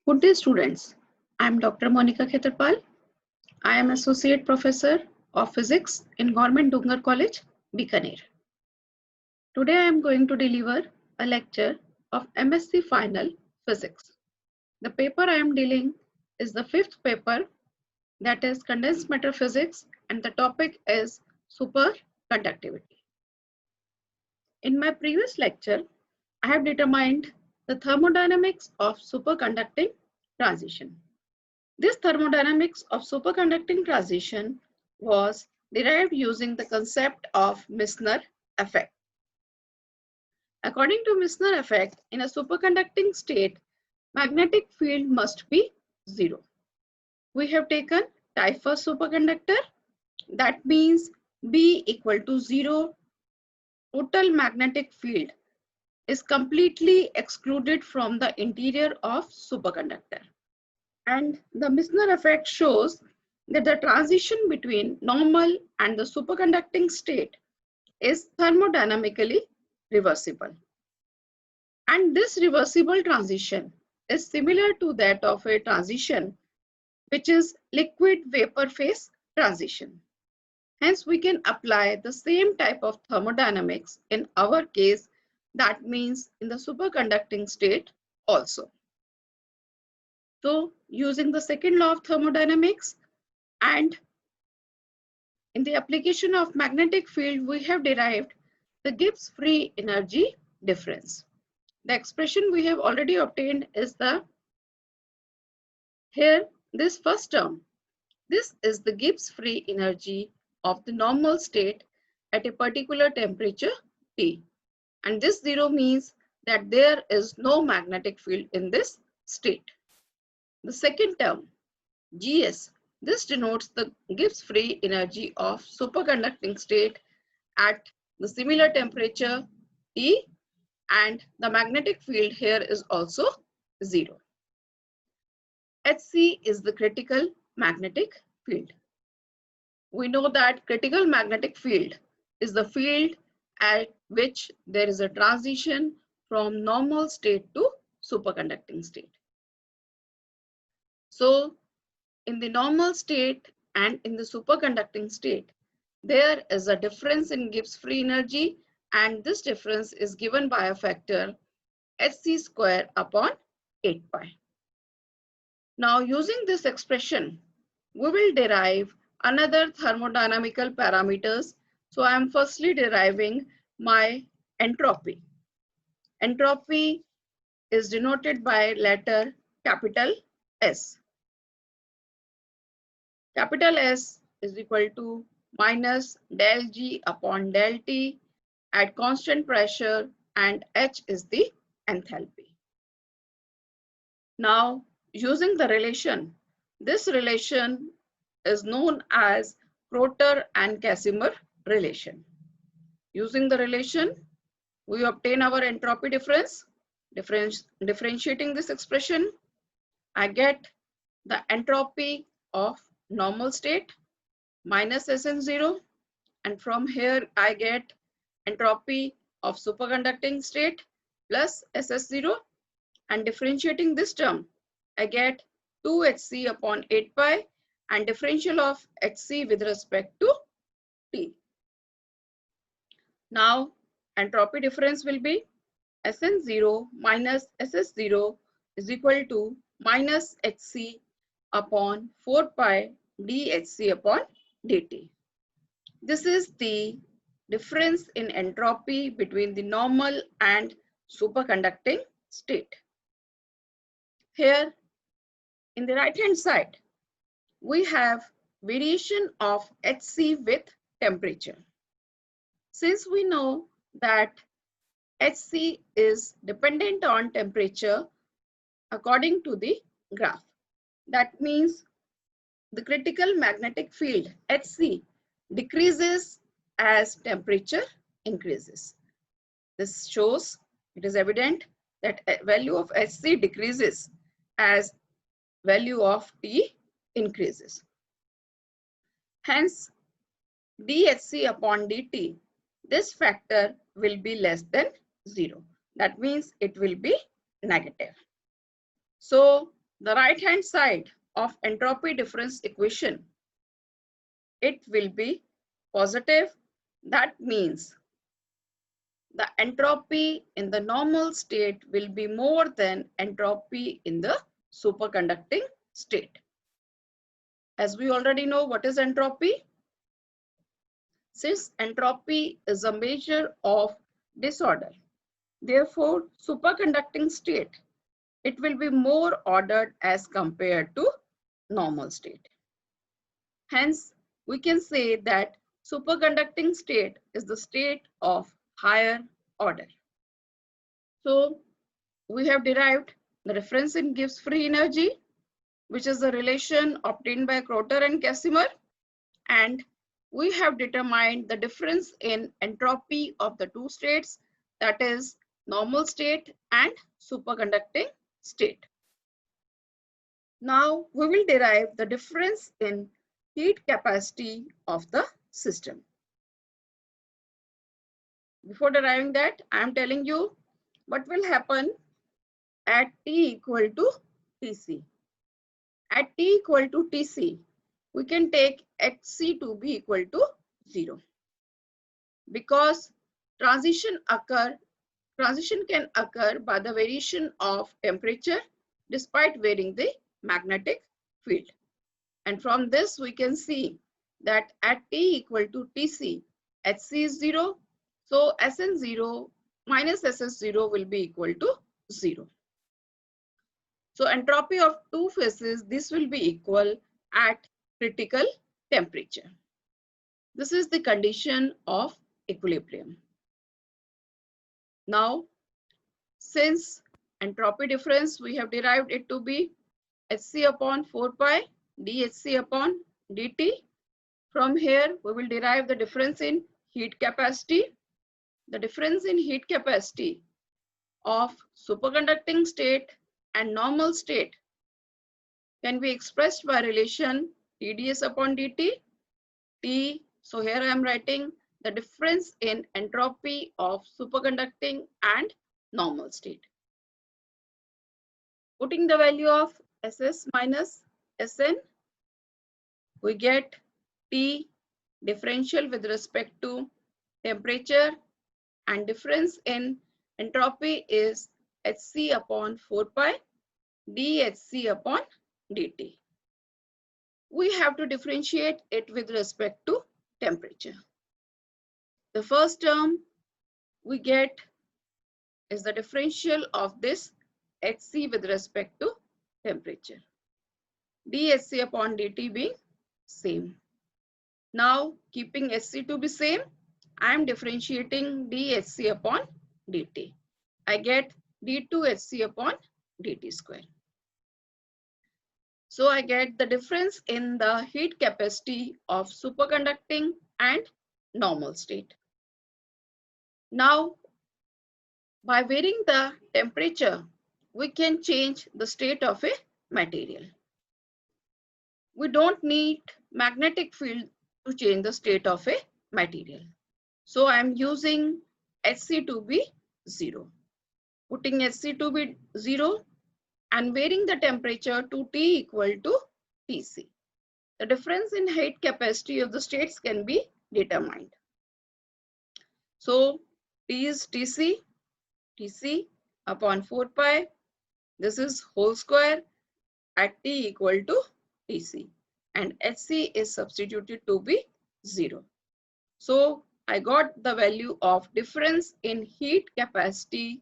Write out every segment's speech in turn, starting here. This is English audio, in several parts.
Good day, students. I am Dr. Monika Khetarpal. I am Associate Professor of Physics in Government Dungar College, Bikaner. Today I am going to deliver a lecture of MSc Final Physics. The paper I am dealing is the fifth paper, that is Condensed Matter Physics, and the topic is superconductivity. In my previous lecture, I have determined the thermodynamics of superconducting transition. This thermodynamics of superconducting transition was derived using the concept of Misner effect. According to Misner effect, in a superconducting state, magnetic field must be zero. We have taken type first superconductor. That means B equal to 0. Total magnetic field is completely excluded from the interior of superconductor. And the Misner effect shows that the transition between normal and the superconducting state is thermodynamically reversible. And this reversible transition is similar to that of a transition which is liquid vapor phase transition. Hence, we can apply the same type of thermodynamics in our case, that means in the superconducting state also. So, using the second law of thermodynamics and in the application of magnetic field, we have derived the Gibbs free energy difference. The expression we have already obtained is this first term. This is the Gibbs free energy of the normal state at a particular temperature T. And this zero means that there is no magnetic field in this state. The second term, Gs, this denotes the Gibbs free energy of superconducting state at the similar temperature T, and the magnetic field here is also 0. Hc is the critical magnetic field. We know that critical magnetic field is the field at which there is a transition from normal state to superconducting state. So, in the normal state and in the superconducting state, there is a difference in Gibbs free energy, and this difference is given by a factor Hc square upon 8 pi. Now, using this expression, we will derive another thermodynamical parameters. So, I am firstly deriving my entropy. Entropy is denoted by letter capital S. Capital S is equal to minus del G upon del T at constant pressure, and H is the enthalpy. Now, using the relation, this relation is known as Kroter and Casimir relation. Using the relation, we obtain our entropy difference. Differentiating this expression, I get the entropy of normal state minus Sn0, and from here I get entropy of superconducting state plus Ss0, and differentiating this term, I get 2Hc upon 8 pi and differential of Hc with respect to T. Now, entropy difference will be Sn0 minus Ss0 is equal to minus Hc upon 4 pi dHc upon dt. This is the difference in entropy between the normal and superconducting state. Here, in the right hand side, we have variation of Hc with temperature. Since we know that Hc is dependent on temperature according to the graph, that means the critical magnetic field Hc decreases as temperature increases. This shows, it is evident that value of Hc decreases as value of T increases. Hence, dHc upon dt, this factor will be less than 0. That means it will be negative. So, the right hand side of entropy difference equation, it will be positive. That means the entropy in the normal state will be more than entropy in the superconducting state. As we already know, what is entropy? Since entropy is a measure of disorder, therefore superconducting state, it will be more ordered as compared to normal state. Hence, we can say that superconducting state is the state of higher order. So we have derived the difference in Gibbs free energy, which is the relation obtained by Krotter and Casimir, and we have determined the difference in entropy of the two states, that is normal state and superconducting state. Now we will derive the difference in heat capacity of the system. Before deriving that, I am telling you what will happen at T equal to Tc. At T equal to Tc, we can take Hc to be equal to 0. Because transition can occur by the variation of temperature despite varying the magnetic field. And from this we can see that at T equal to Tc, Hc is 0. So Sn0 minus Ss0 will be equal to 0. So entropy of two phases, this will be equal at critical temperature. This is the condition of equilibrium. Now, since entropy difference, we have derived it to be Hc upon 4 pi dHc upon dt. From here, we will derive the difference in heat capacity. The difference in heat capacity of superconducting state and normal state can be expressed by relation TdS upon dt. T, so here I am writing the difference in entropy of superconducting and normal state. Putting the value of Ss minus Sn, we get T differential with respect to temperature, and difference in entropy is Hc upon 4 pi dHc upon dt. We have to differentiate it with respect to temperature. The first term we get is the differential of this Hc with respect to temperature. dHc upon dt being same. Now keeping Hc to be same, I am differentiating dHc upon dt. I get d2Hc upon dt square. So I get the difference in the heat capacity of superconducting and normal state. Now, by varying the temperature, we can change the state of a material. We don't need magnetic field to change the state of a material. So I am using Hc to be 0. Putting Hc to be 0 and varying the temperature to T equal to Tc. The difference in heat capacity of the states can be determined. So T is Tc upon 4 pi. This is whole square at T equal to Tc, and Hc is substituted to be 0. So I got the value of difference in heat capacity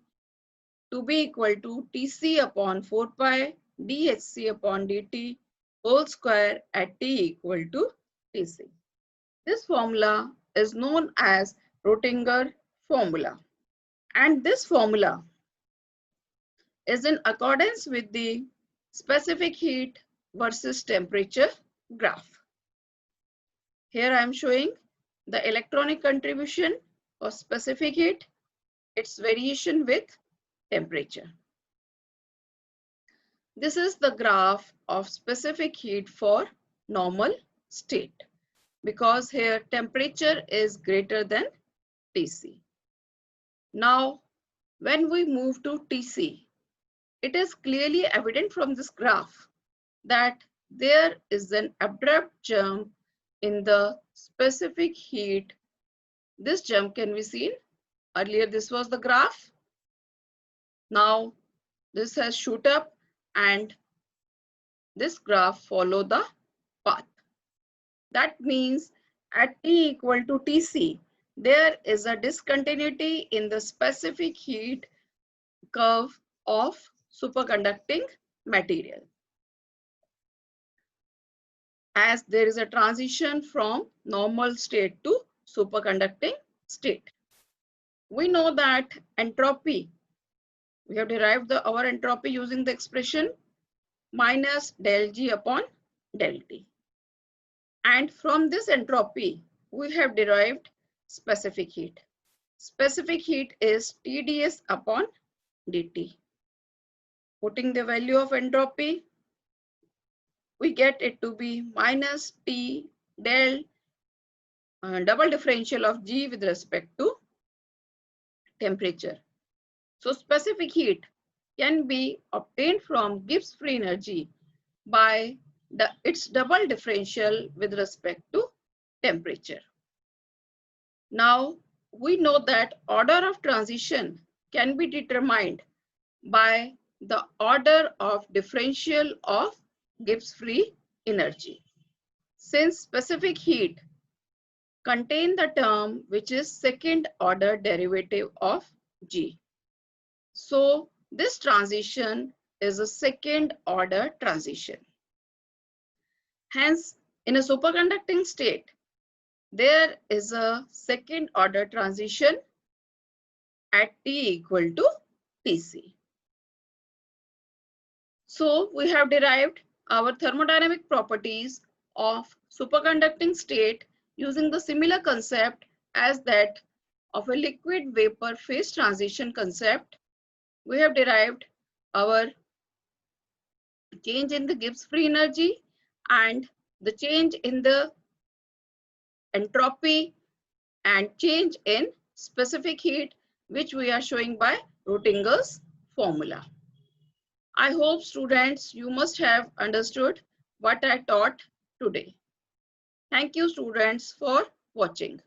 to be equal to Tc upon 4 pi dHc upon dt whole square at T equal to Tc. This formula is known as Rödinger formula, and this formula is in accordance with the specific heat versus temperature graph. Here I am showing the electronic contribution of specific heat, its variation with temperature. This is the graph of specific heat for normal state, because here temperature is greater than Tc. Now, when we move to Tc, it is clearly evident from this graph that there is an abrupt jump in the specific heat. This jump can be seen. Earlier this was the graph. Now this has shoot up and this graph follow the path. That means at T equal to Tc, there is a discontinuity in the specific heat curve of superconducting material, as there is a transition from normal state to superconducting state. We know that entropy, we have derived our entropy using the expression minus del G upon del T. And from this entropy, we have derived specific heat. Specific heat is TdS upon dt. Putting the value of entropy, we get it to be minus T del double differential of G with respect to temperature. So specific heat can be obtained from Gibbs free energy by its double differential with respect to temperature. Now we know that order of transition can be determined by the order of differential of Gibbs free energy. Since specific heat contain the term which is second order derivative of G. So this transition is a second order transition. Hence, in a superconducting state, there is a second order transition at T equal to Tc. So we have derived our thermodynamic properties of superconducting state using the similar concept as that of a liquid vapor phase transition concept. We have derived our change in the Gibbs free energy and the change in the entropy and change in specific heat, which we are showing by Rödinger's formula. I hope students, you must have understood what I taught today. Thank you students for watching.